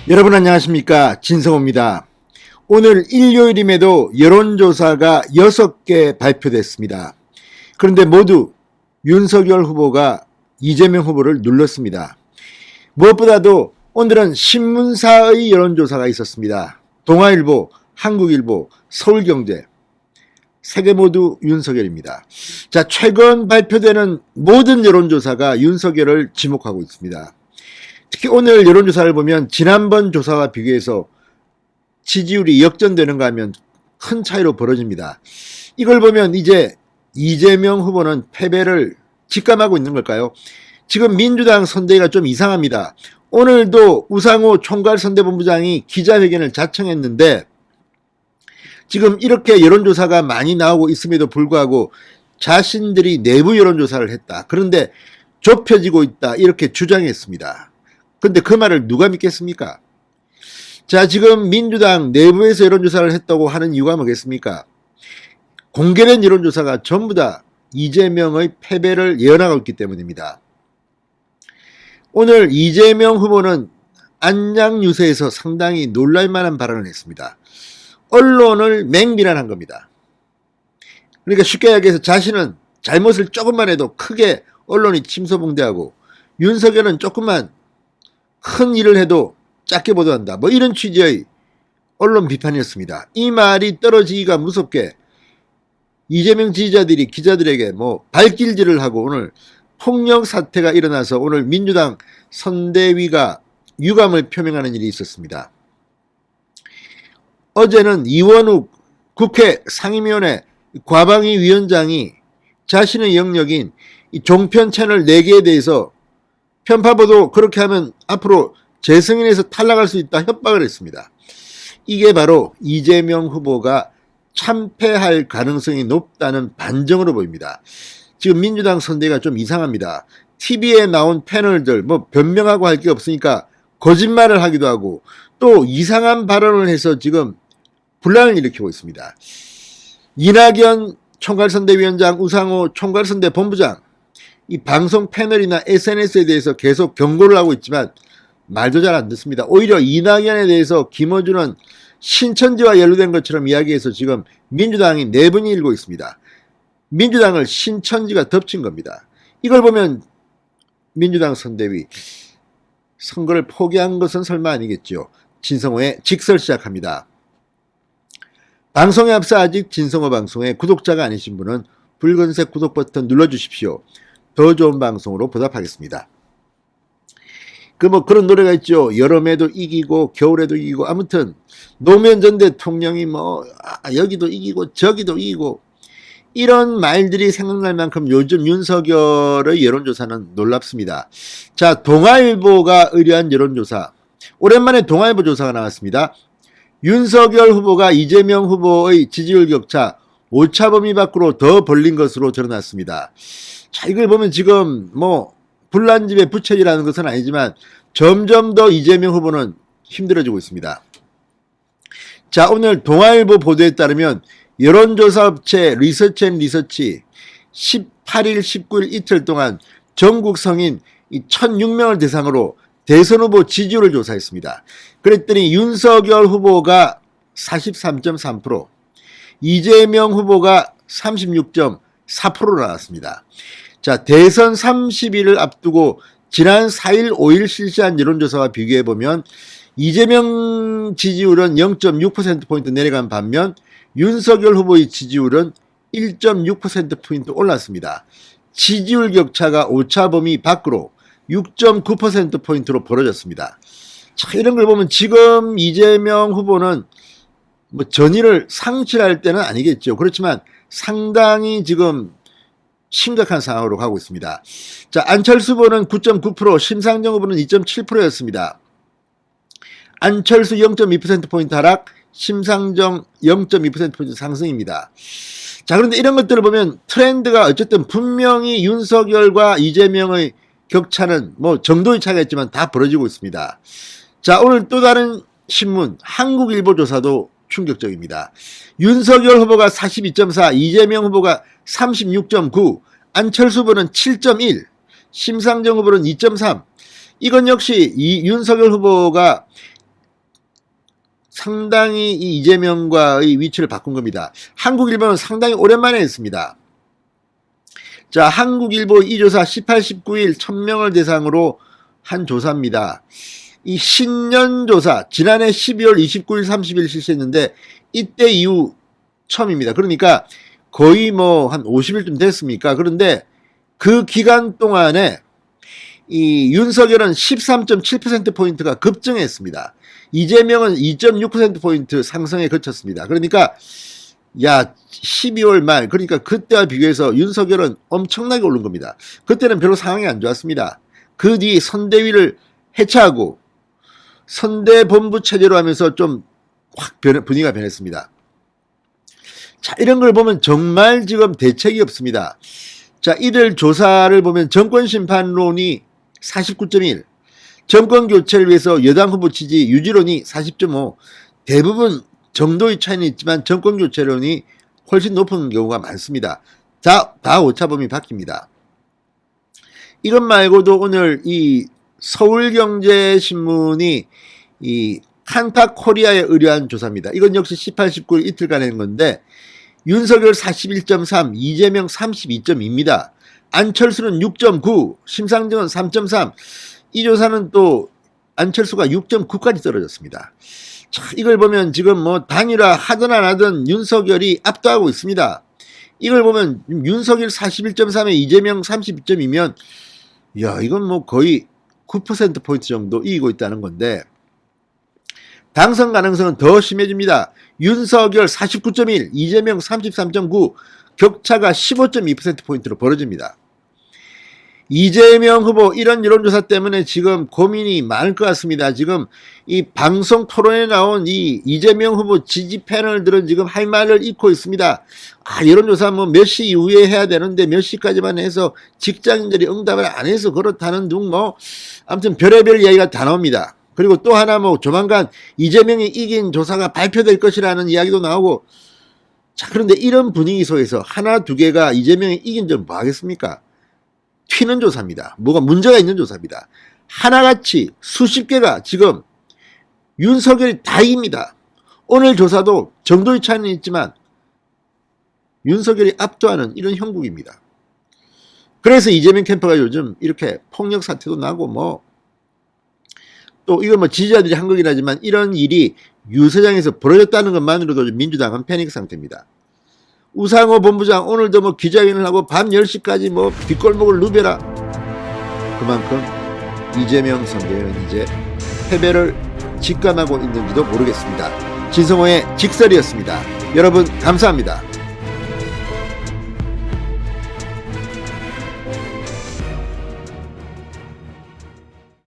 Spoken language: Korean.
여러분 안녕하십니까, 진성호입니다. 오늘 일요일임에도 여론조사가 6개 발표됐습니다. 그런데 모두 윤석열 후보가 이재명 후보를 눌렀습니다. 무엇보다도 오늘은 신문사의 여론조사가 있었습니다. 동아일보, 한국일보, 서울경제, 세 개 모두 윤석열입니다. 자, 최근 발표되는 모든 여론조사가 윤석열을 지목하고 있습니다. 특히 오늘 여론조사를 보면 지난번 조사와 비교해서 지지율이 역전되는가 하면 큰 차이로 벌어집니다. 이걸 보면 이제 이재명 후보는 패배를 직감하고 있는 걸까요? 지금 민주당 선대위가 좀 이상합니다. 오늘도 우상호 총괄선대본부장이 기자회견을 자청했는데 지금 이렇게 여론조사가 많이 나오고 있음에도 불구하고 자신들이 내부 여론조사를 했다. 그런데 좁혀지고 있다. 이렇게 주장했습니다. 근데 그 말을 누가 믿겠습니까? 자, 지금 민주당 내부에서 여론조사를 했다고 하는 이유가 뭐겠습니까? 공개된 여론조사가 전부 다 이재명의 패배를 예언하고 있기 때문입니다. 오늘 이재명 후보는 안양 유세에서 상당히 놀랄만한 발언을 했습니다. 언론을 맹비난한 겁니다. 그러니까 쉽게 이야기해서 자신은 잘못을 조금만 해도 크게 언론이 침소봉대하고 윤석열은 조금만 큰 일을 해도 작게 보도한다. 뭐 이런 취지의 언론 비판이었습니다. 이 말이 떨어지기가 무섭게 이재명 지지자들이 기자들에게 뭐 발길질을 하고 오늘 폭력 사태가 일어나서 오늘 민주당 선대위가 유감을 표명하는 일이 있었습니다. 어제는 이원욱 국회 상임위원회 과방위 위원장이 자신의 영역인 이 종편 채널 4개에 대해서 편파보도 그렇게 하면 앞으로 재승인에서 탈락할 수 있다 협박을 했습니다. 이게 바로 이재명 후보가 참패할 가능성이 높다는 반증으로 보입니다. 지금 민주당 선대가 좀 이상합니다. TV에 나온 패널들 뭐 변명하고 할 게 없으니까 거짓말을 하기도 하고 또 이상한 발언을 해서 지금 분란을 일으키고 있습니다. 이낙연 총괄선대위원장, 우상호 총괄선대본부장 이 방송 패널이나 SNS에 대해서 계속 경고를 하고 있지만 말도 잘 안 듣습니다. 오히려 이낙연에 대해서 김어준은 신천지와 연루된 것처럼 이야기해서 지금 민주당이 내분이 일고 있습니다. 민주당을 신천지가 덮친 겁니다. 이걸 보면 민주당 선대위 선거를 포기한 것은 설마 아니겠죠. 진성호의 직설 시작합니다. 방송에 앞서 아직 진성호 방송에 구독자가 아니신 분은 붉은색 구독 버튼 눌러주십시오. 더 좋은 방송으로 보답하겠습니다. 그런 노래가 있죠. 여름에도 이기고 겨울에도 이기고 아무튼 노무현 전 대통령이 여기도 이기고 저기도 이기고 이런 말들이 생각날 만큼 요즘 윤석열의 여론조사는 놀랍습니다. 자, 동아일보가 의뢰한 여론조사. 오랜만에 동아일보 조사가 나왔습니다. 윤석열 후보가 이재명 후보의 지지율 격차 오차 범위 밖으로 더 벌린 것으로 드러났습니다. 자, 이걸 보면 지금 불난집에 부채질하는 것은 아니지만 점점 더 이재명 후보는 힘들어지고 있습니다. 자, 오늘 동아일보 보도에 따르면 여론조사 업체 리서치 18일, 19일 이틀 동안 전국 성인 1006명을 대상으로 대선 후보 지지율을 조사했습니다. 그랬더니 윤석열 후보가 43.3%, 이재명 후보가 36.4%로 나왔습니다. 자, 대선 30일을 앞두고 지난 4일, 5일 실시한 여론조사와 비교해보면 이재명 지지율은 0.6%포인트 내려간 반면 윤석열 후보의 지지율은 1.6%포인트 올랐습니다. 지지율 격차가 오차범위 밖으로 6.9%포인트로 벌어졌습니다. 자, 이런 걸 보면 지금 이재명 후보는 전의를 상실할 때는 아니겠죠. 그렇지만 상당히 지금 심각한 상황으로 가고 있습니다. 자, 안철수 후보는 9.9%, 심상정 후보는 2.7%였습니다. 안철수 0.2%포인트 하락, 심상정 0.2%포인트 상승입니다. 자, 그런데 이런 것들을 보면 트렌드가 어쨌든 분명히 윤석열과 이재명의 격차는 정도의 차이가 있지만 다 벌어지고 있습니다. 자, 오늘 또 다른 신문 한국일보 조사도 충격적입니다. 윤석열 후보가 42.4, 이재명 후보가 36.9, 안철수 후보는 7.1, 심상정 후보는 2.3. 이건 역시 이 윤석열 후보가 상당히 이 이재명과의 위치를 바꾼 겁니다. 한국일보는 상당히 오랜만에 했습니다. 자, 한국일보 이 조사 18, 19일 1000명을 대상으로 한 조사입니다. 이 신년조사 지난해 12월 29일 30일 실시했는데 이때 이후 처음입니다. 그러니까 거의 뭐 한 50일쯤 됐습니까? 그런데 그 기간 동안에 이 윤석열은 13.7%포인트가 급증했습니다. 이재명은 2.6%포인트 상승에 그쳤습니다. 그러니까 야 12월 말 그러니까 그때와 비교해서 윤석열은 엄청나게 오른 겁니다. 그때는 별로 상황이 안 좋았습니다. 그 뒤 선대위를 해체하고 선대본부 체제로 하면서 좀 확 분위기가 변했습니다. 자, 이런 걸 보면 정말 지금 대책이 없습니다. 자, 이들 조사를 보면 정권심판론이 49.1, 정권교체를 위해서 여당 후보 지지 유지론이 40.5, 대부분 정도의 차이는 있지만 정권교체론이 훨씬 높은 경우가 많습니다. 다 오차범위 바뀝니다. 이것 말고도 오늘 이 서울경제신문이 이 칸타코리아에 의뢰한 조사입니다. 이건 역시 18, 19일 이틀간 한 건데 윤석열 41.3, 이재명 32.2입니다. 안철수는 6.9, 심상정은 3.3. 이 조사는 또 안철수가 6.9까지 떨어졌습니다. 자, 이걸 보면 지금 뭐 단일화 하든 안 하든 윤석열이 압도하고 있습니다. 이걸 보면 윤석열 41.3에 이재명 32.2면 야, 이건 뭐 거의 9%포인트 정도 이기고 있다는 건데 당선 가능성은 더 심해집니다. 윤석열 49.1, 이재명 33.9, 격차가 15.2%포인트로 벌어집니다. 이재명 후보 이런 여론조사 때문에 지금 고민이 많을 것 같습니다. 지금 이 방송 토론에 나온 이 이재명 후보 지지 패널들은 지금 할 말을 잃고 있습니다. 여론조사 뭐 몇 시 이후에 해야 되는데 몇 시까지만 해서 직장인들이 응답을 안 해서 그렇다는 등 뭐 아무튼 별의별 이야기가 다 나옵니다. 그리고 또 하나 뭐 조만간 이재명이 이긴 조사가 발표될 것이라는 이야기도 나오고 자, 그런데 이런 분위기 속에서 하나 두 개가 이재명이 이긴 점 뭐 하겠습니까? 튀는 조사입니다. 뭐가 문제가 있는 조사입니다. 하나같이 수십 개가 지금 윤석열이 다 이깁니다. 오늘 조사도 정도의 차이는 있지만 윤석열이 압도하는 이런 형국입니다. 그래서 이재명 캠프가 요즘 이렇게 폭력 사태도 나고 뭐 또 이거 뭐 지지자들이 한 거긴 하지만 이런 일이 유세장에서 벌어졌다는 것만으로도 민주당은 패닉 상태입니다. 우상호 본부장 오늘도 뭐 기자회견을 하고 밤 10시까지 뭐 뒷골목을 누벼라. 그만큼 이재명 선대위는 이제 패배를 직감하고 있는지도 모르겠습니다. 진성호의 직설이었습니다. 여러분 감사합니다.